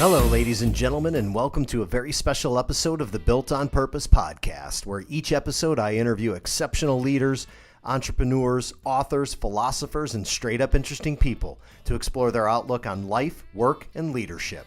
Hello, ladies and gentlemen, and welcome to a very special episode of the Built on Purpose podcast, where each episode I interview exceptional leaders, entrepreneurs, authors, philosophers, and straight up interesting people to explore their outlook on life, work, and leadership.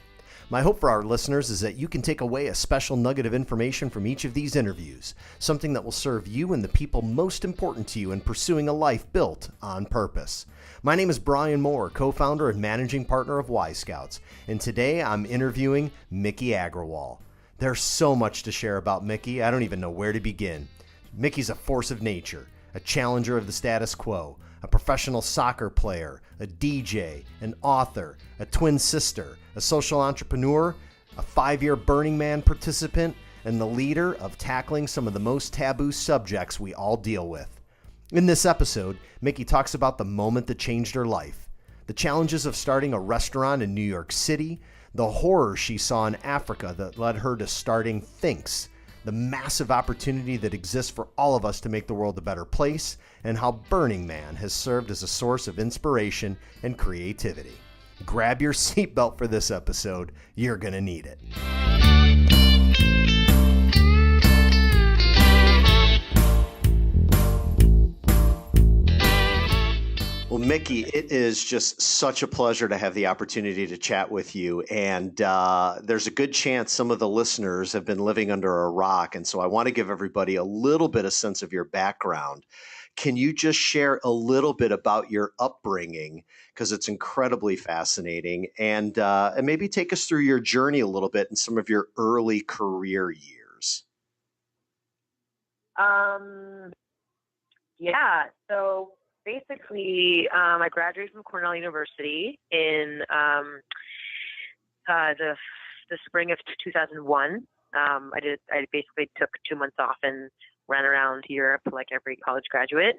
My hope for our listeners is that you can take away a special nugget of information from each of these interviews, something that will serve you and the people most important to you in pursuing a life built on purpose. My name is Brian Moore, co-founder and managing partner of Y Scouts, and today I'm interviewing Miki Agrawal. There's so much to share about Miki, I don't even know where to begin. Miki's a force of nature, a challenger of the status quo, a professional soccer player, a DJ, an author, a twin sister, a social entrepreneur, a 5-year Burning Man participant, and the leader of tackling some of the most taboo subjects we all deal with. In this episode, Miki talks about the moment that changed her life, the challenges of starting a restaurant in New York City, the horror she saw in Africa that led her to starting THINX, the massive opportunity that exists for all of us to make the world a better place, and how Burning Man has served as a source of inspiration and creativity. Grab your seatbelt for this episode. You're going to need it. Well, Miki, it is just such a pleasure to have the opportunity to chat with you. And there's a good chance some of the listeners have been living under a rock. And so I want to give everybody a little bit of sense of your background. Can you just share a little bit about your upbringing? Because it's incredibly fascinating. And maybe take us through your journey a little bit in some of your early career years. So basically, I graduated from Cornell University in the spring of 2001. I basically took 2 months off and ran around Europe like every college graduate,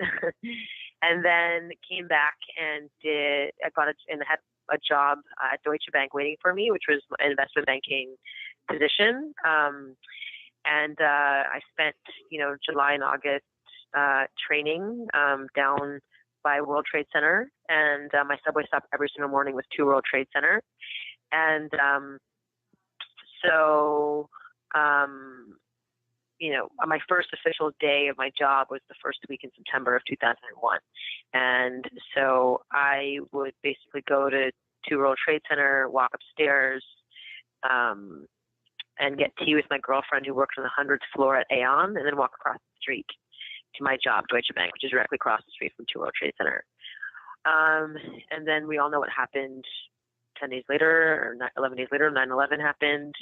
and then came back and had a job at Deutsche Bank waiting for me, which was an investment banking position. And I spent, July and August training down by World Trade Center, and my subway stop every single morning was to World Trade Center. And my first official day of my job was the first week in September of 2001. And so I would basically go to World Trade Center, walk upstairs, and get tea with my girlfriend who worked on the 100th floor at Aon, and then walk across the street to my job, Deutsche Bank, which is directly across the street from World Trade Center. And then we all know what happened 10 days later, or 11 days later, 9/11 happened.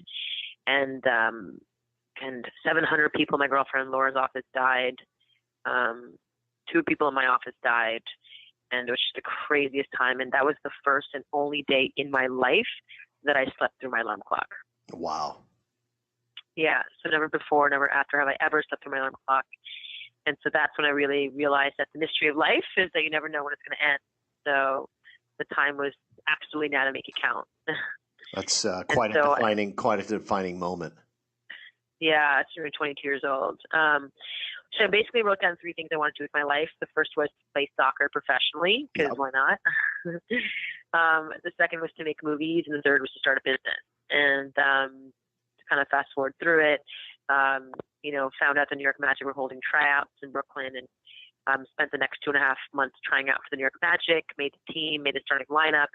And 700 people in my girlfriend Laura's office died. 2 people in my office died. And it was just the craziest time. And that was the first and only day in my life that I slept through my alarm clock. Wow. Yeah. So never before, never after have I ever slept through my alarm clock. And so that's when I really realized that the mystery of life is that you never know when it's going to end. So the time was absolutely now to make it count. That's quite a defining moment. Yeah, it's 22 years old. So I basically wrote down 3 things I wanted to do with my life. The first was to play soccer professionally, because why not? The second was to make movies, and the third was to start a business. And to kind of fast forward through it, found out the New York Magic were holding tryouts in Brooklyn, and spent the next 2.5 months trying out for the New York Magic, made the team, made the starting lineup,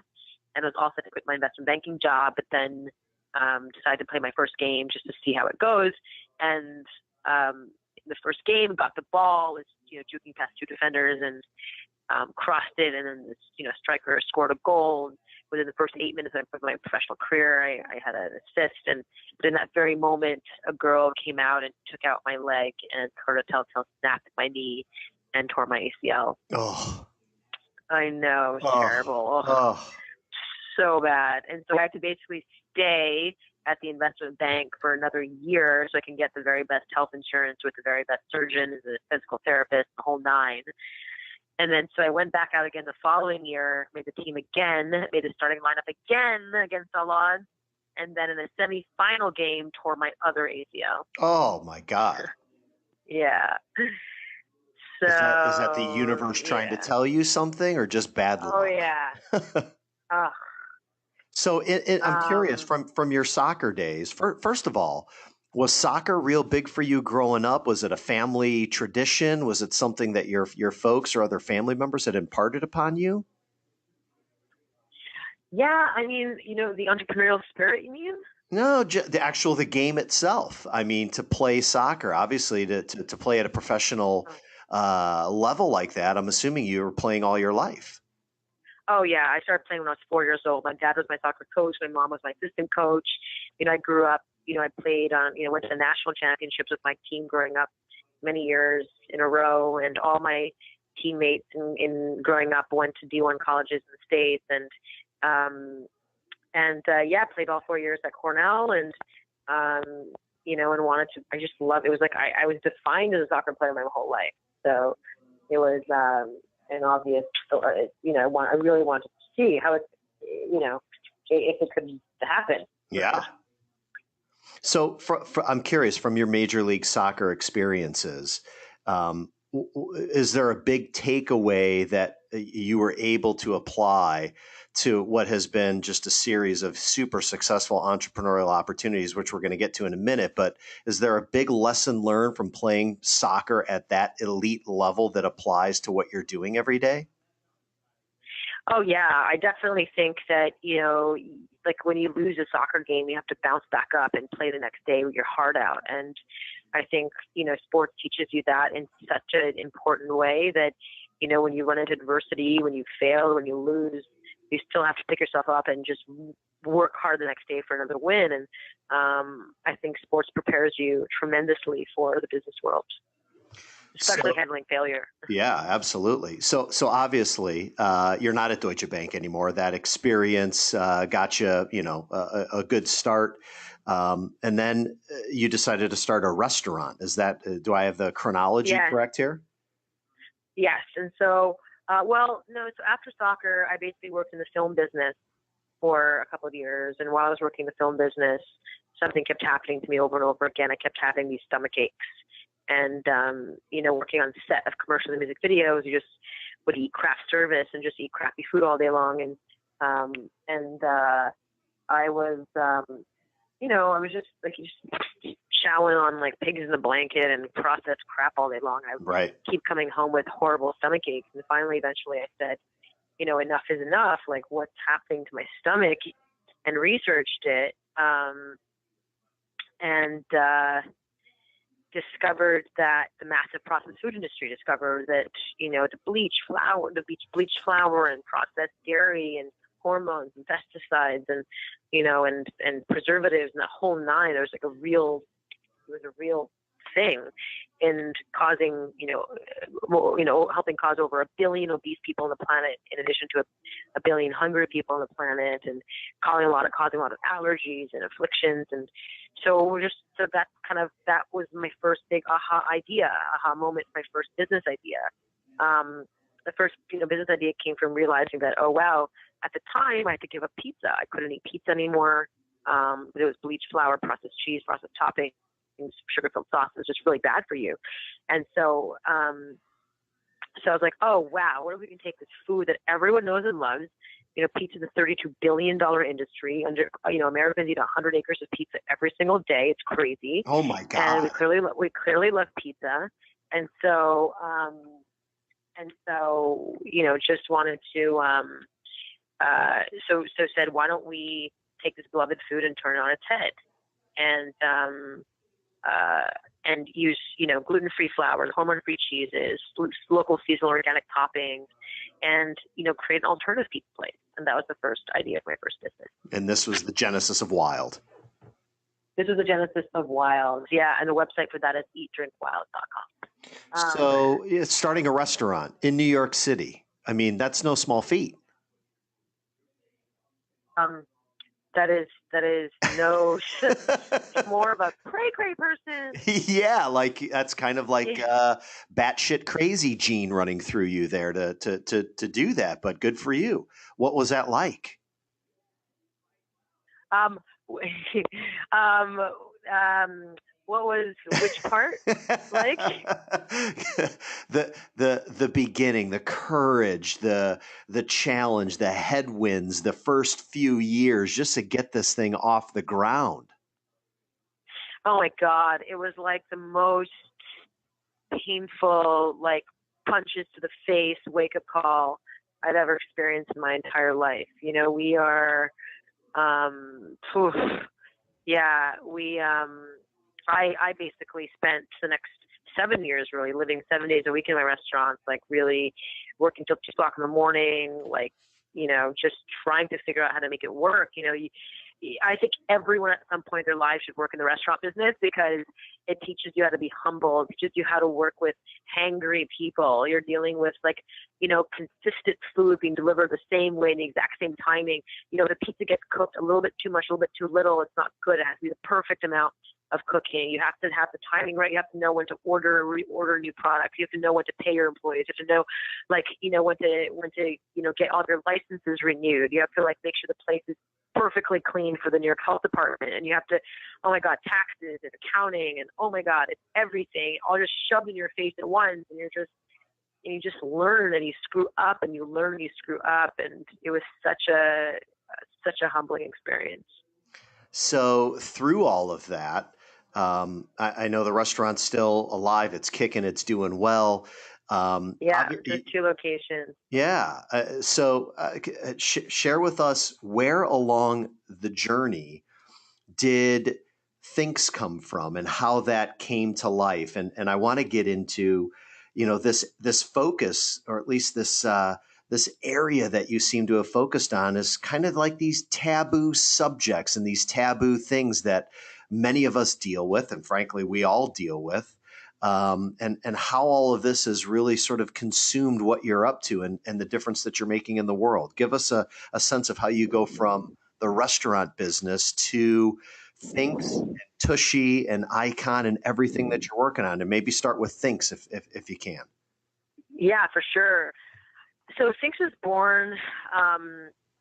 and was all set to quit my investment banking job, but then decided to play my first game just to see how it goes. And in the first game, got the ball, was juking past 2 defenders and crossed it, and then this striker scored a goal. Within the first 8 minutes of my professional career, I had an assist. But in that very moment, a girl came out and took out my leg and heard a telltale snap at my knee and tore my ACL. Oh, I know, it was terrible. So bad. And so I had to basically stay at the investment bank for another year so I can get the very best health insurance with the very best surgeon, the physical therapist, the whole 9. And then so I went back out again the following year, made the team again, made the starting lineup again against all odds, and then in the semifinal game tore my other ACL. Oh my God. Yeah. So is that the universe trying to tell you something, or just bad luck? Oh yeah. So I'm curious Um, from your soccer days. First of all, was soccer real big for you growing up? Was it a family tradition? Was it something that your folks or other family members had imparted upon you? yeah, I mean, the entrepreneurial spirit, you mean? No, the game itself. I mean, to play soccer, obviously, to play at a professional level like that. I'm assuming you were playing all your life. Oh yeah, I started playing when I was 4 years old. My dad was my soccer coach. My mom was my assistant coach. I grew up. I played on. Went to national championships with my team growing up, many years in a row, and all my teammates in growing up went to D1 colleges in the states, um, yeah, played all 4 years at Cornell, and wanted to. I just love. It was like I was defined as a soccer player my whole life. So it was an obvious, I really wanted to see how it, if it could happen. Yeah. So, I'm curious from your Major League Soccer experiences, is there a big takeaway that you were able to apply to what has been just a series of super successful entrepreneurial opportunities, which we're going to get to in a minute? But is there a big lesson learned from playing soccer at that elite level that applies to what you're doing every day? Oh yeah, I definitely think that, like when you lose a soccer game, you have to bounce back up and play the next day with your heart out. And I think, sports teaches you that in such an important way that, when you run into adversity, when you fail, when you lose, you still have to pick yourself up and just work hard the next day for another win. And I think sports prepares you tremendously for the business world, especially handling failure. Yeah, absolutely. So obviously, you're not at Deutsche Bank anymore. That experience got you, a good start, and then you decided to start a restaurant. Is that? Do I have the chronology Yeah. correct here? Yes. And so, no, so after soccer, I basically worked in the film business for a couple of years. And while I was working in the film business, something kept happening to me over and over again. I kept having these stomach aches. And, working on set of commercials and music videos, you just would eat craft service and just eat crappy food all day long. I was, I was just like chowing on like pigs in the blanket and processed crap all day long. I would keep coming home with horrible stomach aches. And finally, eventually I said, enough is enough. Like, what's happening to my stomach? And researched it. And discovered that the massive processed food industry discovered that, the bleach flour and processed dairy and hormones and pesticides and, and preservatives and the whole nine, it was a real thing in causing, helping cause over 1 billion obese people on the planet, in addition to a billion hungry people on the planet, and causing a lot of allergies and afflictions. And so that was my first big aha moment, my first business idea. The first, business idea came from realizing that, oh wow, at the time I had to give up pizza. I couldn't eat pizza anymore. It was bleached flour, processed cheese, processed toppings, sugar-filled sauce. It's just really bad for you. And so I was like, oh wow, what if we can take this food that everyone knows and loves? Pizza is a $32 billion industry. Americans eat 100 acres of pizza every single day. It's crazy. Oh my God. And we clearly love pizza. And so, just wanted to, so said, why don't we take this beloved food and turn it on its head? And use, gluten-free flours, hormone-free cheeses, local seasonal organic toppings, and, create an alternative pizza place. And that was the first idea of my first business. And this was the genesis of Wild. This was the genesis of Wild. Yeah. And the website for that is eatdrinkwild.com. So it's starting a restaurant in New York City. I mean, that's no small feat. That is no more of a cray person. Yeah, like that's kind of like batshit crazy gene running through you there to do that. But good for you. What was that like? What was which part? Like, the beginning, the courage, the challenge, the headwinds, the first few years just to get this thing off the ground. oh my God, it was like the most painful, like punches to the face, wake up call I've ever experienced in my entire life. You know, we are, oof, yeah, I basically spent the next 7 years really living 7 days a week in my restaurants, like really working till 2 o'clock in the morning, like, you know, just trying to figure out how to make it work. You know, I think everyone at some point in their lives should work in the restaurant business because it teaches you how to be humble. It teaches you how to work with hangry people. You're dealing with, like, you know, consistent food being delivered the same way in the exact same timing. You know, the pizza gets cooked a little bit too much, a little bit too little. It's not good. It has to be the perfect amount of cooking. You have to have the timing right. You have to know when to order or reorder new products. You have to know when to pay your employees. You have to know, like, you know, when to, you know, get all their licenses renewed. You have to, like, make sure the place is perfectly clean for the New York Health Department. And you have to, oh my God, taxes and accounting and oh my God, it's everything all just shoved in your face at once. And you just learn and you screw up and you learn and you screw up. And it was such a humbling experience. So through all of that, I know the restaurant's still alive. It's kicking. It's doing well. Yeah, there's 2 locations. Yeah. Share with us where along the journey did THINX come from and how that came to life. And I want to get into, you know, this focus, or at least this area that you seem to have focused on is kind of like these taboo subjects and these taboo things that many of us deal with, and frankly, we all deal with. And how all of this has really sort of consumed what you're up to and the difference that you're making in the world. Give us a sense of how you go from the restaurant business to THINX and TUSHY and Icon and everything that you're working on, and maybe start with THINX if you can. Yeah, for sure. So THINX was born,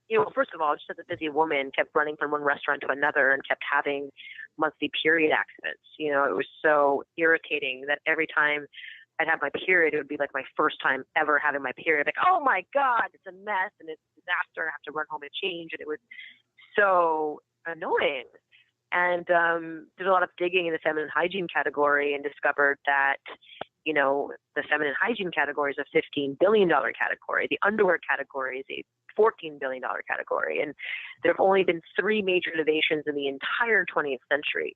you know, first of all, just as a busy woman, kept running from one restaurant to another and kept having monthly period accidents. You know, it was so irritating that every time I'd have my period, it would be like my first time ever having my period. Like, oh my God, it's a mess and it's a disaster. I have to run home and change. And it was so annoying. And did a lot of digging in the feminine hygiene category and discovered that, you know, the feminine hygiene category is a $15 billion category. The underwear category is a $14 billion category. And there have only been 3 major innovations in the entire 20th century.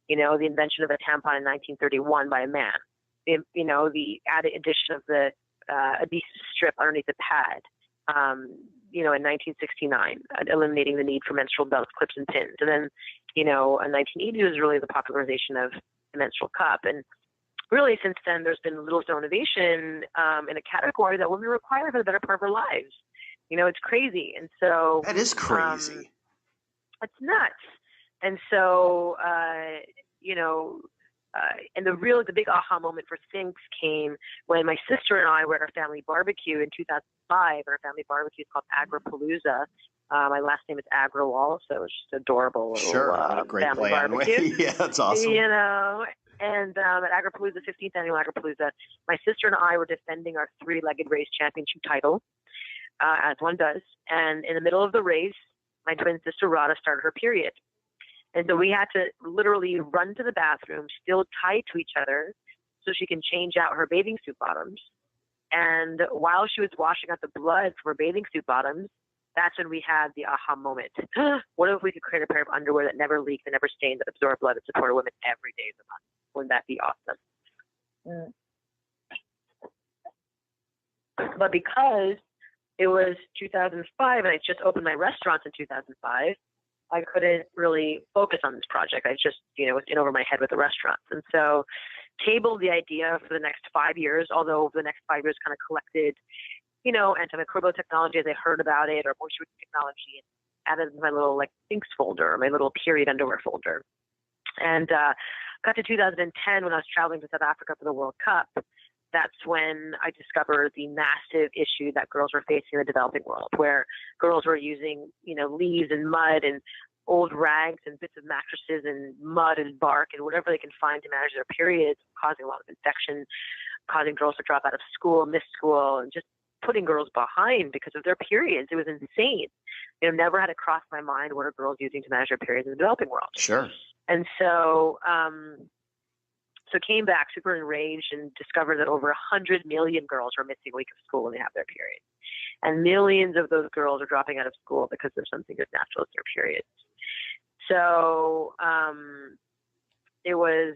You know, the invention of a tampon in 1931 by a man. You know, the added addition of the adhesive strip underneath the pad, you know, in 1969, eliminating the need for menstrual belts, clips, and pins. And then, you know, in 1980 was really the popularization of the menstrual cup. And really, since then, there's been little to no innovation in a category that women require for the better part of our lives. You know, it's crazy. And so that is crazy. It's nuts. And so, you know, and the big aha moment for THINX came when my sister and I were at our family barbecue in 2005. Our family barbecue is called Agrapalooza. My last name is Agrawal, so it's just adorable little great family play on barbecue. Yeah, that's awesome. You know, and at Agrapalooza, 15th annual Agrapalooza, my sister and I were defending our 3-legged race championship title, as one does. And in the middle of the race, my twin sister Rada started her period. And so we had to literally run to the bathroom, still tied to each other, so she can change out her bathing suit bottoms. And while she was washing out the blood from her bathing suit bottoms, that's when we had the aha moment. What if we could create a pair of underwear that never leak, that never stain, that absorb blood, and support women every day of the month? Wouldn't that be awesome? But because it was 2005 and I just opened my restaurants in 2005, I couldn't really focus on this project. I just, you know, was in over my head with the restaurants. And so tabled the idea for the next 5 years, although the next 5 years kind of collected, you know, antimicrobial technology as I heard about it, or moisture technology, and added my little like THINX folder, my little period underwear folder. And got to 2010 when I was traveling to South Africa for the World Cup. That's when I discovered the massive issue that girls were facing in the developing world, where girls were using, you know, leaves and mud and old rags and bits of mattresses and mud and bark and whatever they can find to manage their periods, causing a lot of infection, causing girls to drop out of school, miss school, and just putting girls behind because of their periods. It was insane. Never had it cross my mind what are girls using to manage their periods in the developing world. Sure. And so, came back super enraged and discovered that over 100 million girls are missing a week of school when they have their periods. And millions of those girls are dropping out of school because of something as natural as their periods. So it was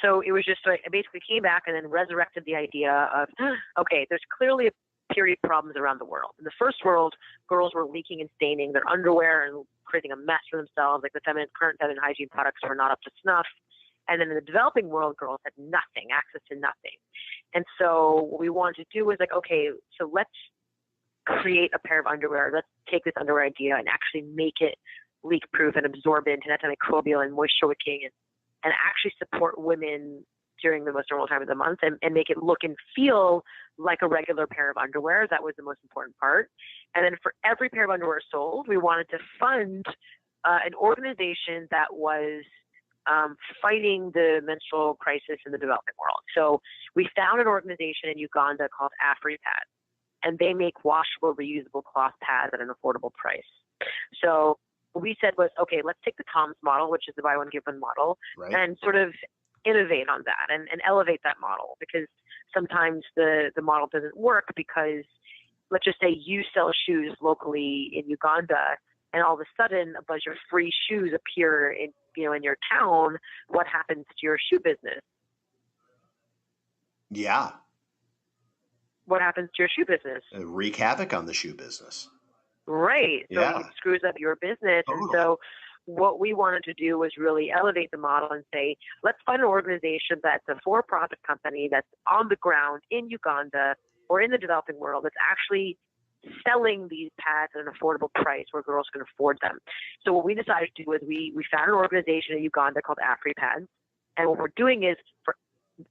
so it was just like I basically came back and then resurrected the idea of, okay, there's clearly period problems around the world. In the first world, girls were leaking and staining their underwear and creating a mess for themselves. Like the current feminine hygiene products were not up to snuff. And then in the developing world, girls had nothing, access to nothing. And so what we wanted to do was like, okay, so let's create a pair of underwear. Let's take this underwear idea and actually make it leak-proof and absorbent and antimicrobial and moisture-wicking and actually support women during the most normal time of the month and make it look and feel like a regular pair of underwear. That was the most important part. And then for every pair of underwear sold, we wanted to fund an organization that was fighting the menstrual crisis in the developing world. So we found an organization in Uganda called AfriPad, and they make washable, reusable cloth pads at an affordable price. So what we said was, okay, let's take the TOMS model, which is the buy one, give one model, right, and sort of innovate on that and elevate that model, because sometimes the model doesn't work because let's just say you sell shoes locally in Uganda and all of a sudden a bunch of free shoes appear in your town. What happens to your shoe business? Yeah. What happens to your shoe business? Wreak havoc on the shoe business. Right. So Yeah. it screws up your business. Totally. And so what we wanted to do was really elevate the model and say, let's find an organization that's a for-profit company that's on the ground in Uganda or in the developing world that's actually selling these pads at an affordable price where girls can afford them. So what we decided to do is we found an organization in Uganda called AfriPads. And what we're doing is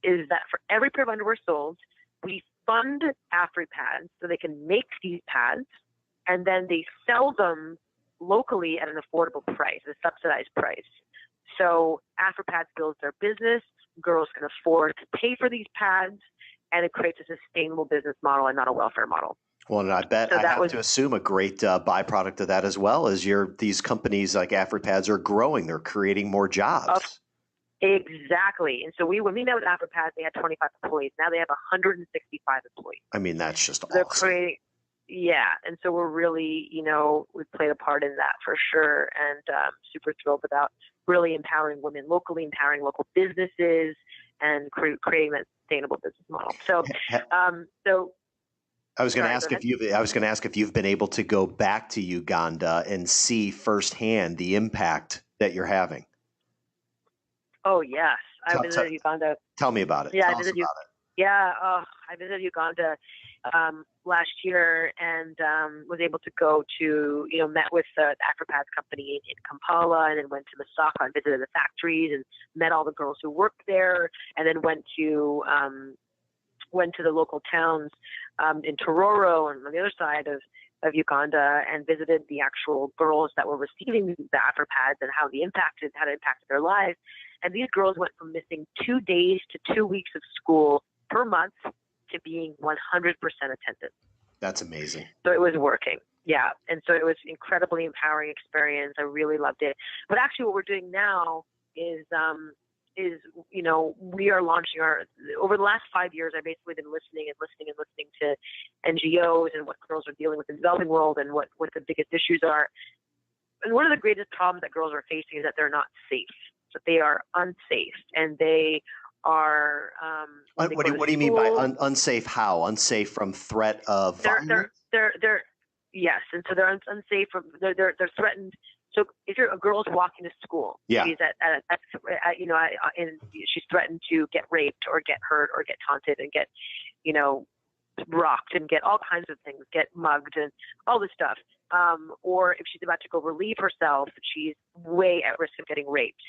that for every pair of underwear sold, we fund AfriPads so they can make these pads, and then they sell them locally at an affordable price, a subsidized price. So AfriPads builds their business, girls can afford to pay for these pads, and it creates a sustainable business model and not a welfare model. Well, and I bet I have to assume a great byproduct of that as well is these companies like AfriPads are growing. They're creating more jobs. Exactly. And so when we met with AfriPads, they had 25 employees. Now they have 165 employees. I mean, that's just They're awesome. creating. Yeah. And so we're really, we played a part in that for sure. And super thrilled about really empowering women locally, empowering local businesses, and creating that sustainable business model. So, I was going to ask if you've been able to go back to Uganda and see firsthand the impact that you're having. Oh, yes. I visited Uganda. Tell me about it. Yeah, I visited Uganda last year and was able to go to, met with the AfriPads company in Kampala, and then went to Masaka and visited the factories and met all the girls who worked there, and then went to the local towns in Tororo and on the other side of Uganda, and visited the actual girls that were receiving the AfriPads and how it impacted their lives. And these girls went from missing 2 days to 2 weeks of school per month to being 100% attended. That's amazing. So it was working. Yeah. And so it was incredibly empowering experience. I really loved it. But actually what we're doing now is we are launching over the last 5 years, I've basically been listening to NGOs and what girls are dealing with in the developing world and what the biggest issues are. And one of the greatest problems that girls are facing is that they're not safe. So they are unsafe, and they are. What do you mean by unsafe? How unsafe? From threat of violence? They're yes, and so they're unsafe from they're threatened. So if a girl's walking to school, yeah, she's and she's threatened to get raped or get hurt or get taunted and get rocked and get all kinds of things, get mugged and all this stuff. Or if she's about to go relieve herself, she's way at risk of getting raped.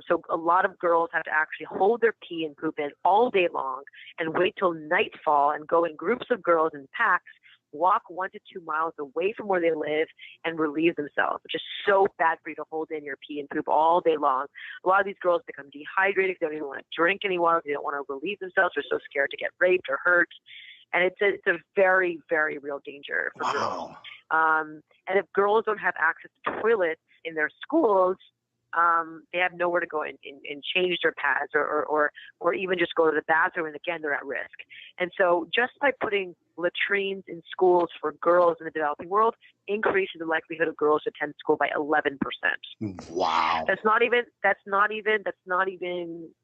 So a lot of girls have to actually hold their pee and poop in all day long and wait till nightfall and go in groups of girls in packs walk 1 to 2 miles away from where they live and relieve themselves, which is so bad for you to hold in your pee and poop all day long. A lot of these girls become dehydrated. They don't even want to drink any water. They don't want to relieve themselves. They're so scared to get raped or hurt. And it's a very, very real danger for girls. And if girls don't have access to toilets in their schools, they have nowhere to go and change their pads or even just go to the bathroom. And again, they're at risk. And so just by putting latrines in schools for girls in the developing world increases the likelihood of girls to attend school by 11%. Wow. That's not even,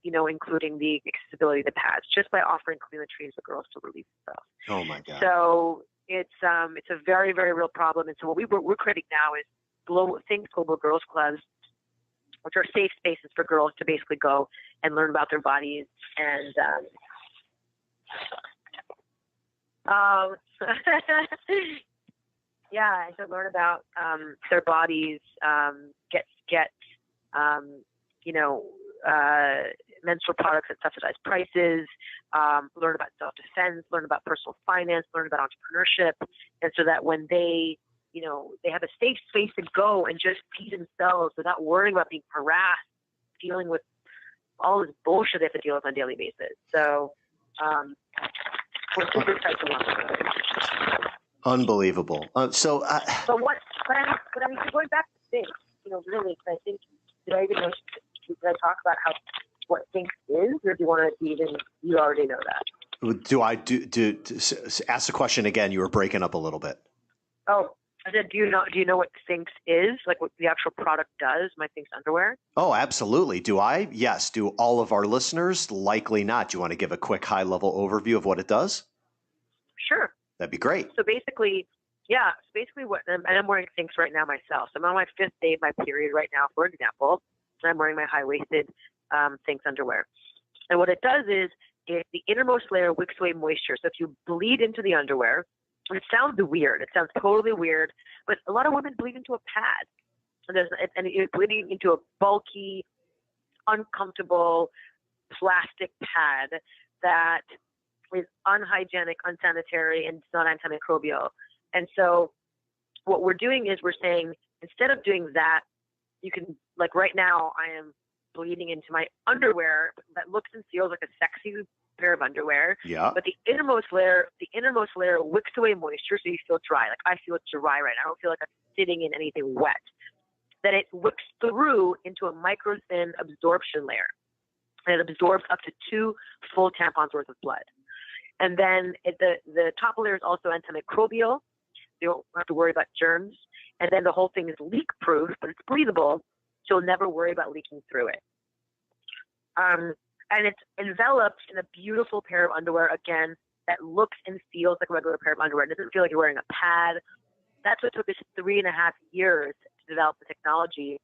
including the accessibility of the pads, just by offering clean latrines for girls to relieve themselves. Oh my God. So it's a very, very real problem. And so what we're creating now is THINX Global Girls Clubs, which are safe spaces for girls to basically go and learn about their bodies and to learn about their bodies, get menstrual products at subsidized prices, learn about self-defense, learn about personal finance, learn about entrepreneurship, and so that when they have a safe space to go and just be themselves without worrying about being harassed, dealing with all this bullshit they have to deal with on a daily basis. So, we're super excited to launch it. Unbelievable. So going back to THINX, really, I think, did I talk about what THINX is, or do you want to you already know that? Ask the question again. You were breaking up a little bit. Oh, I said, do you know what THINX is? Like what the actual product does, my THINX underwear? Oh, absolutely. Do I? Yes. Do all of our listeners? Likely not. Do you want to give a quick high-level overview of what it does? Sure. That'd be great. So basically, what, and I'm wearing THINX right now myself. So I'm on my 5th day of my period right now, for example, and I'm wearing my high-waisted THINX underwear. And what it does is the innermost layer wicks away moisture. So if you bleed into the underwear, it sounds weird. It sounds totally weird, but a lot of women bleed into a pad, and you're bleeding into a bulky, uncomfortable plastic pad that is unhygienic, unsanitary, and it's not antimicrobial. And so what we're doing is we're saying, instead of doing that, you can, like right now, I am bleeding into my underwear that looks and feels like a sexy pair of underwear. Yeah. But the innermost layer wicks away moisture, so you feel dry. Like I feel dry right now. I don't feel like I'm sitting in anything wet. Then it wicks through into a micro thin absorption layer, and it absorbs up to 2 full tampons worth of blood. And then the top layer is also antimicrobial. You don't have to worry about germs. And then the whole thing is leak proof, but it's breathable, so you'll never worry about leaking through it. And it's enveloped in a beautiful pair of underwear, again, that looks and feels like a regular pair of underwear. It doesn't feel like you're wearing a pad. That's what took us 3.5 years to develop the technology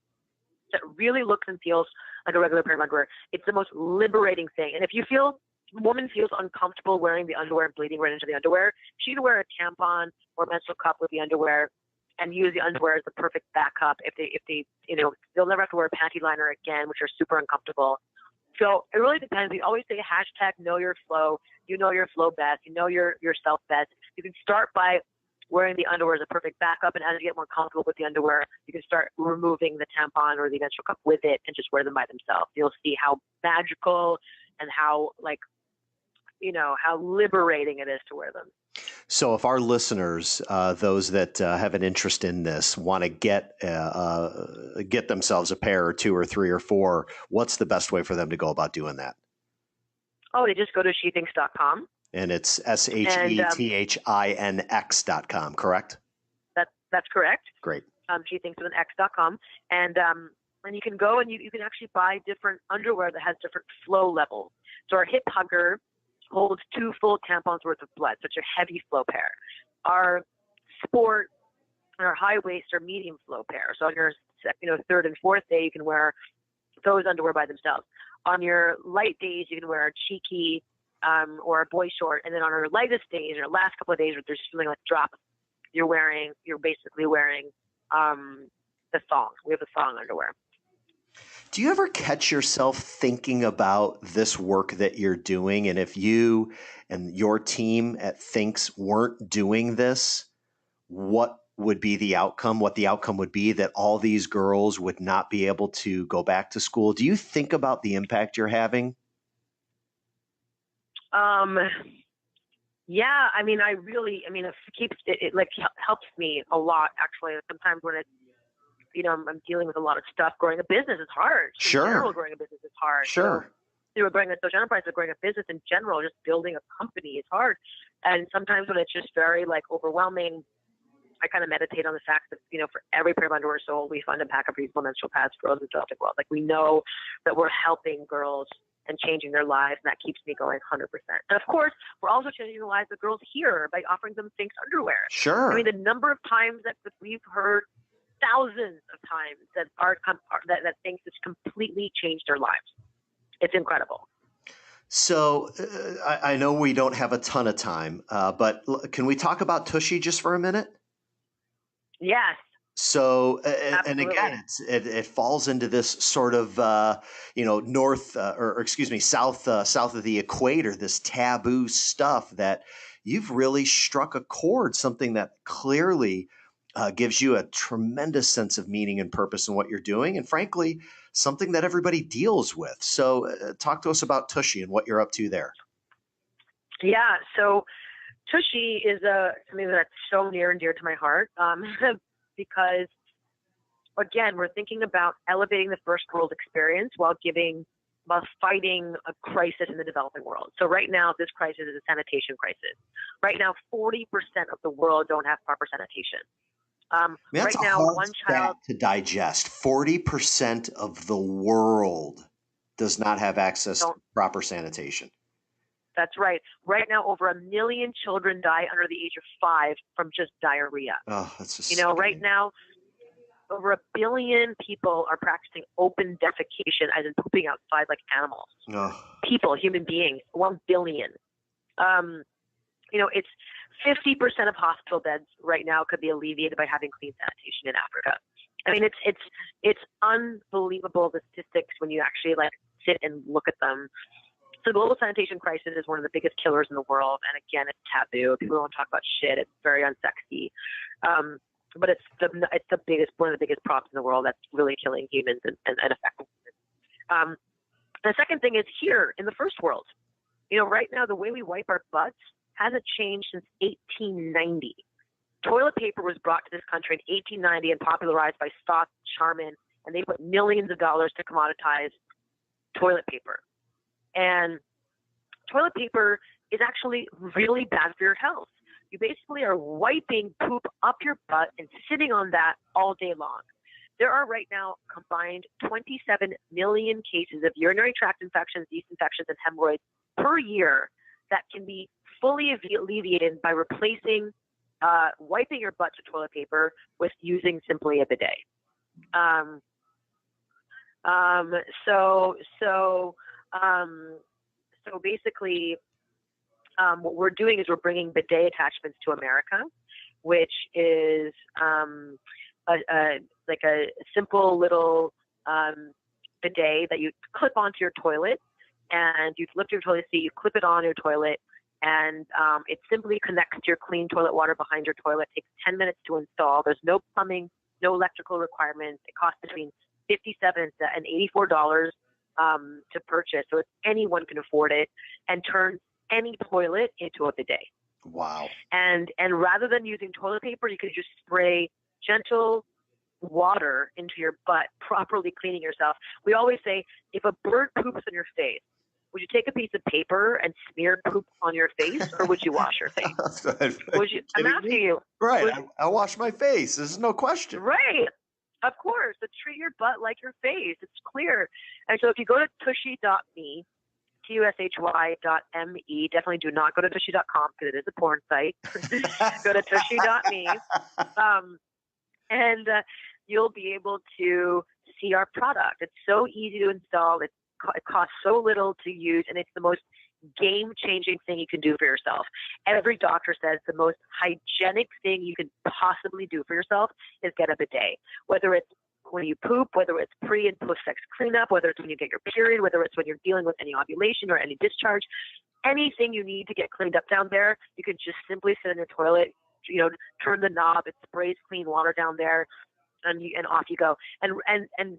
that really looks and feels like a regular pair of underwear. It's the most liberating thing. And if a woman feels uncomfortable wearing the underwear and bleeding right into the underwear, she can wear a tampon or a menstrual cup with the underwear and use the underwear as the perfect backup if they they'll never have to wear a panty liner again, which are super uncomfortable. So it really depends. We always say hashtag know your flow. You know your flow best. You know yourself best. You can start by wearing the underwear as a perfect backup, and as you get more comfortable with the underwear, you can start removing the tampon or the menstrual cup with it and just wear them by themselves. You'll see how magical and how liberating it is to wear them. So if our listeners, those that have an interest in this, want to get themselves a pair or 2 or 3 or 4, what's the best way for them to go about doing that? Oh, they just go to shethinx.com. And it's SHETHINX.com, correct? That's correct. Great. shethinx.com. And you can go and you can actually buy different underwear that has different flow levels. So our hip hugger holds 2 full tampons worth of blood, such a heavy flow pair. Our sport and our high waist are medium flow pair. So on your 3rd and 4th day, you can wear those underwear by themselves. On your light days, you can wear a cheeky or a boy short, and then on our lightest days, or last couple of days, where there's feeling like drop, you're basically wearing the thong. We have the thong underwear. Do you ever catch yourself thinking about this work that you're doing? And if you and your team at THINX weren't doing this, what would be the outcome? What the outcome would be that all these girls would not be able to go back to school? Do you think about the impact you're having? Yeah, I mean, it like helps me a lot, actually. Sometimes when I'm dealing with a lot of stuff. Growing a business is hard. Sure. In general, growing a business is hard. Sure. So growing a social enterprise, or growing a business in general, just building a company is hard. And sometimes when it's just very like overwhelming, I kind of meditate on the fact that, for every pair of underwear sold, we fund a pack of reusable menstrual pads for girls in the developing world. Like, we know that we're helping girls and changing their lives, and that keeps me going 100%. And of course, we're also changing the lives of girls here by offering them THINX underwear. Sure. I mean, the number of times that we've heard, thousands of times, that that THINX has completely changed their lives. It's incredible. So I know we don't have a ton of time, but can we talk about TUSHY just for a minute? Yes. So, and Absolutely. again, it falls into this sort of, south of the equator, this taboo stuff that you've really struck a chord, something that clearly gives you a tremendous sense of meaning and purpose in what you're doing, and frankly, something that everybody deals with. So talk to us about TUSHY and what you're up to there. Yeah, so TUSHY is something that's so near and dear to my heart, because, again, we're thinking about elevating the first world experience while fighting a crisis in the developing world. So right now, this crisis is a sanitation crisis. Right now, 40% of the world don't have proper sanitation. That's right now, a hard one child stat to digest. 40% of the world does not have access to proper sanitation. That's right. Right now, over 1 million children die under the age of 5 from just diarrhea. Oh, that's just right now, over 1 billion people are practicing open defecation, as in pooping outside like animals. Oh. People, human beings, 1 billion. It's 50% of hospital beds right now could be alleviated by having clean sanitation in Africa. I mean, it's unbelievable, the statistics, when you actually sit and look at them. So the global sanitation crisis is one of the biggest killers in the world, and again, it's taboo. People don't talk about shit. It's very unsexy, but it's one of the biggest problems in the world that's really killing humans and affecting humans. The second thing is here in the first world. Right now, the way we wipe our butts hasn't changed since 1890. Toilet paper was brought to this country in 1890 and popularized by Stott, Charman, and they put millions of dollars to commoditize toilet paper. And toilet paper is actually really bad for your health. You basically are wiping poop up your butt and sitting on that all day long. There are right now combined 27 million cases of urinary tract infections, yeast infections, and hemorrhoids per year that can be fully alleviated by replacing wiping your butt to toilet paper with using simply a bidet. So basically, what we're doing is we're bringing bidet attachments to America, which is like a simple little bidet that you clip onto your toilet, and you lift your toilet seat, you clip it on your toilet, and it simply connects to your clean toilet water behind your toilet. It takes 10 minutes to install. There's no plumbing, no electrical requirements. It costs between $57 and $84 to purchase, so anyone can afford it, and turns any toilet into a bidet. Wow. And rather than using toilet paper, you could just spray gentle water into your butt, properly cleaning yourself. We always say, if a bird poops on your face, would you take a piece of paper and smear poop on your face, or would you wash your face? I'm asking you. Right. I wash my face. There's no question. Right. Of course. So treat your butt like your face. It's clear. And so if you go to tushy.me, TUSHY.me, definitely do not go to tushy.com because it is a porn site. Go to tushy.me, and you'll be able to see our product. It's so easy to install. It costs so little to use, and it's the most game-changing thing you can do for yourself. Every doctor says the most hygienic thing you can possibly do for yourself is get a bidet, whether it's when you poop, whether it's pre and post sex cleanup, whether it's when you get your period, whether it's when you're dealing with any ovulation or any discharge, anything you need to get cleaned up down there, you can just simply sit in the toilet, turn the knob, it sprays clean water down there, and off you go. And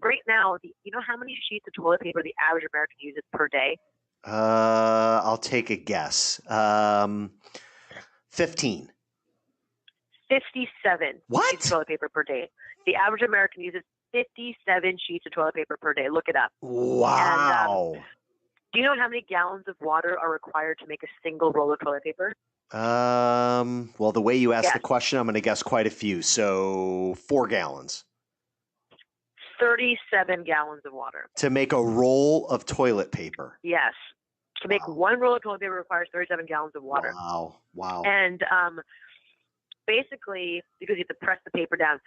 right now, you know how many sheets of toilet paper the average American uses per day? I'll take a guess. 15. 57 What? sheets of toilet paper per day. The average American uses 57 sheets of toilet paper per day. Look it up. Wow. And, do you know how many gallons of water are required to make a single roll of toilet paper? Well, the way you asked the question, I'm going to guess quite a few. So 4 gallons. 37 gallons of water. To make a roll of toilet paper. Yes. To make one roll of toilet paper requires 37 gallons of water. Wow. And basically, because you have to press the paper down. Do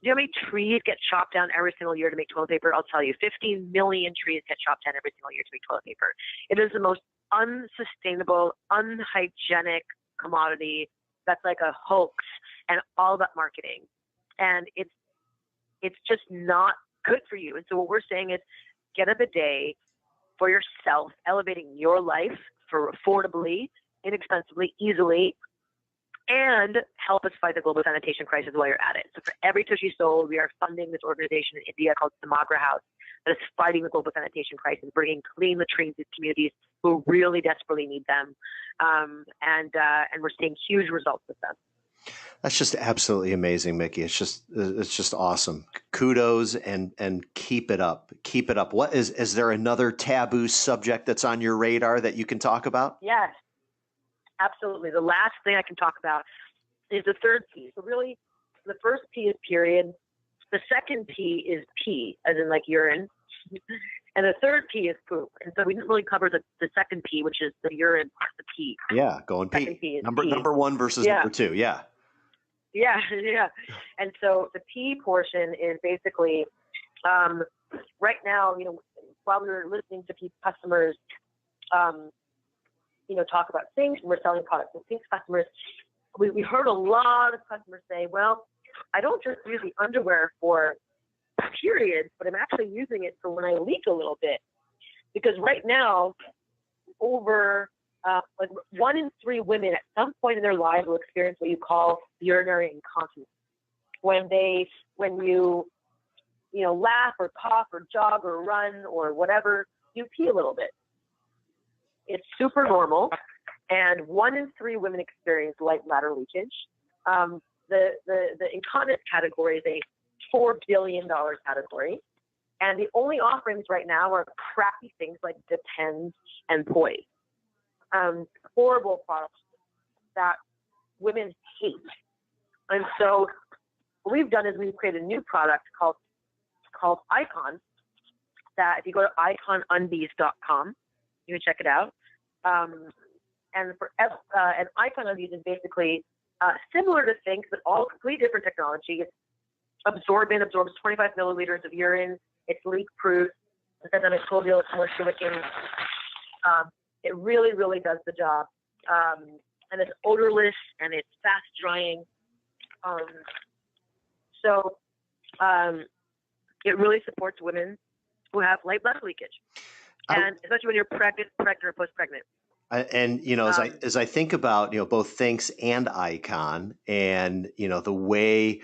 you know how many trees get chopped down every single year to make toilet paper? I'll tell you, 15 million trees get chopped down every single year to make toilet paper. It is the most unsustainable, unhygienic commodity that's like a hoax and all about marketing. And it's just not good for you. And so what we're saying is get a bidet for yourself, elevating your life for affordably, inexpensively, easily, and help us fight the global sanitation crisis while you're at it. So for every Tushy sold, we are funding this organization in India called Samagra House that is fighting the global sanitation crisis, bringing clean latrines to communities who really desperately need them. And we're seeing huge results with them. That's just absolutely amazing, Miki. It's just awesome. Kudos and keep it up. Keep it up. What is there another taboo subject that's on your radar that you can talk about? Yes. Absolutely. The last thing I can talk about is the third P. So really, the first P is period. The second P is pee, as in like urine. And the third P is poop. And so we didn't really cover the second P, which is the urine part, the pee. Yeah, go and pee. P Number one versus number two. Yeah. Yeah. And so the P portion is basically right now, while we were listening to customers, talk about THINX, and we're selling products to THINX customers. We heard a lot of customers say, well, I don't just use the underwear for periods, but I'm actually using it for when I leak a little bit. Because right now, over 1 in 3 women at some point in their lives will experience what you call urinary incontinence. When you laugh or cough or jog or run or whatever, you pee a little bit. It's super normal, and 1 in 3 women experience light bladder leakage. The incontinence category is a $4 billion category, and the only offerings right now are crappy things like Depends and Poise. Horrible products that women hate. And so what we've done is we've created a new product called Icon, that if you go to iconundies.com, you can check it out. And Icon Undies is basically similar to THINX, but all completely different technology. It's absorbs 25 milliliters of urine. It's leak-proof. It's antimicrobial. It's moisture wicking. It really, really does the job. And it's odorless and it's fast drying. It really supports women who have light bladder leakage. And especially when you're pregnant or post-pregnant. And as I think about both THINX and Icon, and the way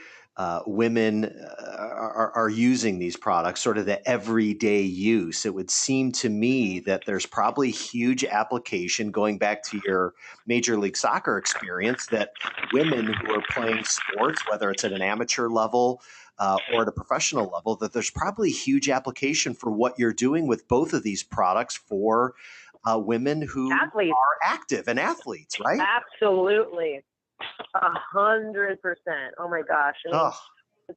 women are using these products, sort of the everyday use, it would seem to me that there's probably huge application, going back to your Major League Soccer experience, that women who are playing sports, whether it's at an amateur level or at a professional level, that there's probably huge application for what you're doing with both of these products for women who athletes. Are active and athletes, right? Absolutely. 100%. Oh my gosh.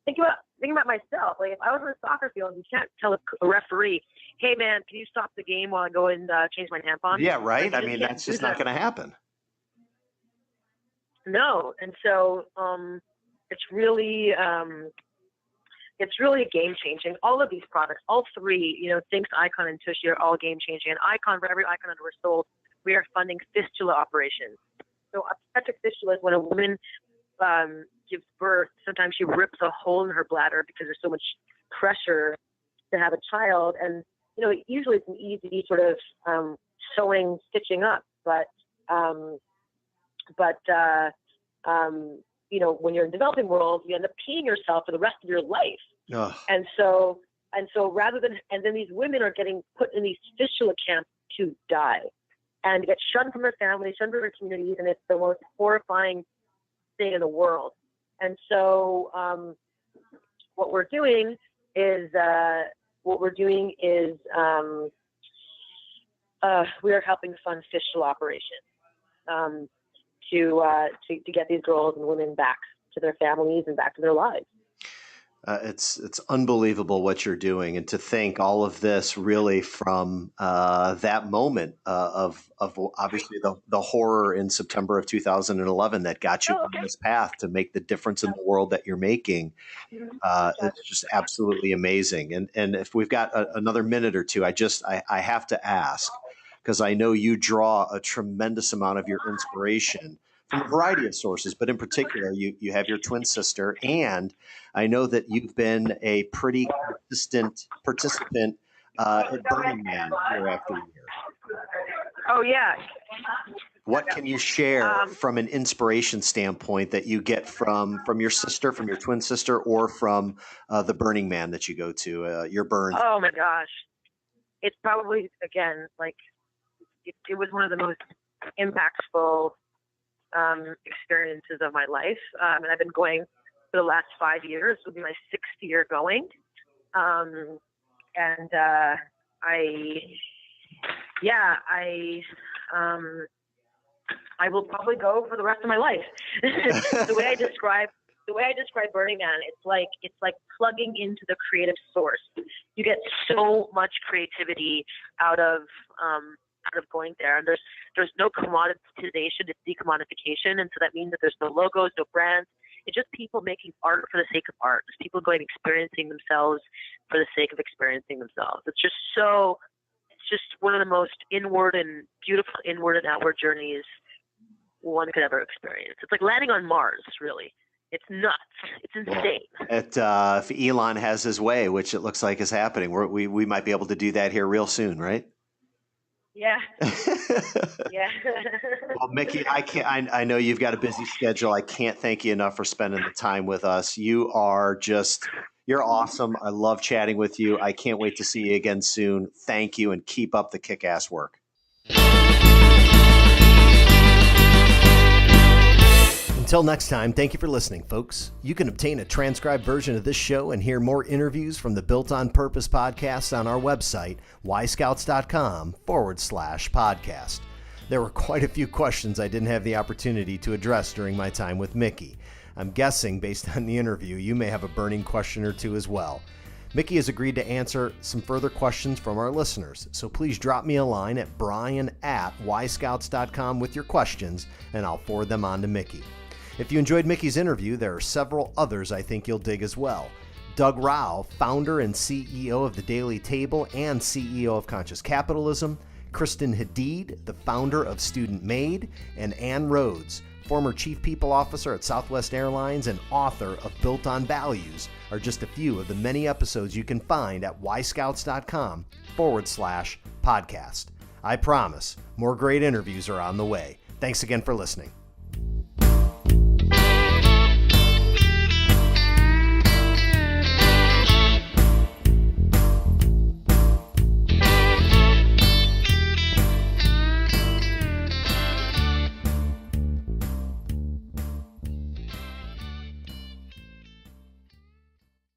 Think about myself. Like if I was on a soccer field, you can't tell a referee, hey man, can you stop the game while I go and change my tampon? Yeah, right. I mean, that's just not going to happen. No. And so it's really a game changing. All of these products, all three, THINX, Icon, and Tushy are all game changing. And Icon, for every Icon underwear sold, we are funding fistula operations. So obstetric fistula is when a woman gives birth. Sometimes she rips a hole in her bladder because there's so much pressure to have a child. And, usually it's an easy sort of sewing, stitching up, but when you're in the developing world, you end up peeing yourself for the rest of your life. Ugh. And so then these women are getting put in these fistula camps to die and get shunned from their families, shunned from their communities, and it's the most horrifying thing in the world. And so what we're doing is we are helping fund fistula operations to get these girls and women back to their families and back to their lives. It's unbelievable what you're doing, and to think all of this really from that moment of obviously the horror in September of 2011 that got you on this path to make the difference in the world that you're making. It's just absolutely amazing. And if we've got another minute or two, I have to ask, because I know you draw a tremendous amount of your inspiration from a variety of sources, but in particular, you have your twin sister, and I know that you've been a pretty consistent participant at Burning Man year after year. Oh, yeah. What can you share from an inspiration standpoint that you get from your sister, from your twin sister, or from the Burning Man that you go to, your burn? Oh, my gosh. It's probably, again, like, it was one of the most impactful experiences of my life. And I've been going for the last 5 years. This will be my 6th year going. I will probably go for the rest of my life. The way I describe Burning Man, it's like plugging into the creative source. You get so much creativity out of going there, and there's no commoditization, it's decommodification, and so that means that there's no logos, no brands. It's just people making art for the sake of art. It's people going experiencing themselves for the sake of experiencing themselves. It's just one of the most inward and beautiful inward and outward journeys one could ever experience. It's like landing on Mars, really. It's nuts. It's insane. If Elon has his way, which it looks like is happening, we might be able to do that here real soon, right? Yeah. Yeah. Well, Miki, I know you've got a busy schedule. I can't thank you enough for spending the time with us. You're awesome. I love chatting with you. I can't wait to see you again soon. Thank you, and keep up the kick-ass work. Until next time, thank you for listening, folks. You can obtain a transcribed version of this show and hear more interviews from the Built on Purpose podcast on our website, yscouts.com/podcast. There were quite a few questions I didn't have the opportunity to address during my time with Miki. I'm guessing, based on the interview, you may have a burning question or two as well. Miki has agreed to answer some further questions from our listeners, so please drop me a line at brian@yscouts.com with your questions, and I'll forward them on to Miki. If you enjoyed Miki's interview, there are several others I think you'll dig as well. Doug Rao, founder and CEO of The Daily Table and CEO of Conscious Capitalism, Kristen Hadid, the founder of Student Made, and Ann Rhodes, former Chief People Officer at Southwest Airlines and author of Built on Values, are just a few of the many episodes you can find at yscouts.com/podcast. I promise, more great interviews are on the way. Thanks again for listening.